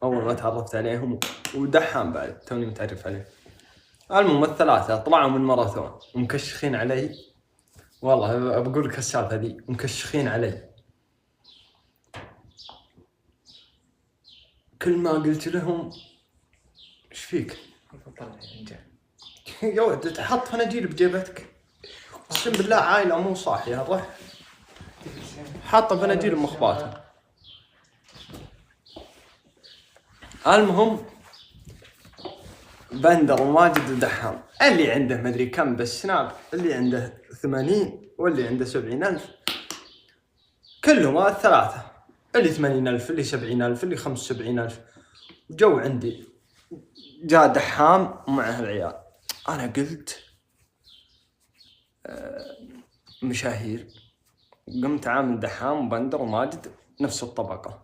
أول ما تعرفت عليهم، ودحام بعد توني متعرف عليه. المهم الثلاثة طلعوا من ماراثون ومكشخين علي، والله بقول لك السالفة ذي، مكشخين علي. كل ما قلت لهم ايش فيك؟ يا ولد تحط فناجيل بجيبتك، اقسم بالله عائلة مو صاحية الرح حاطة فناجيل مخباتها. المهم بندر وماجد ودحام، اللي عنده مدري كم بالسناب، اللي عنده 80 واللي عنده 70,000، كلهم الثلاثة، اللي 80,000 اللي 70,000 اللي 75,000 جو عندي. جاء دحام معه العيال، أنا قلت مشاهير، قمت عامل دحام وبندر وماجد نفس الطبقة.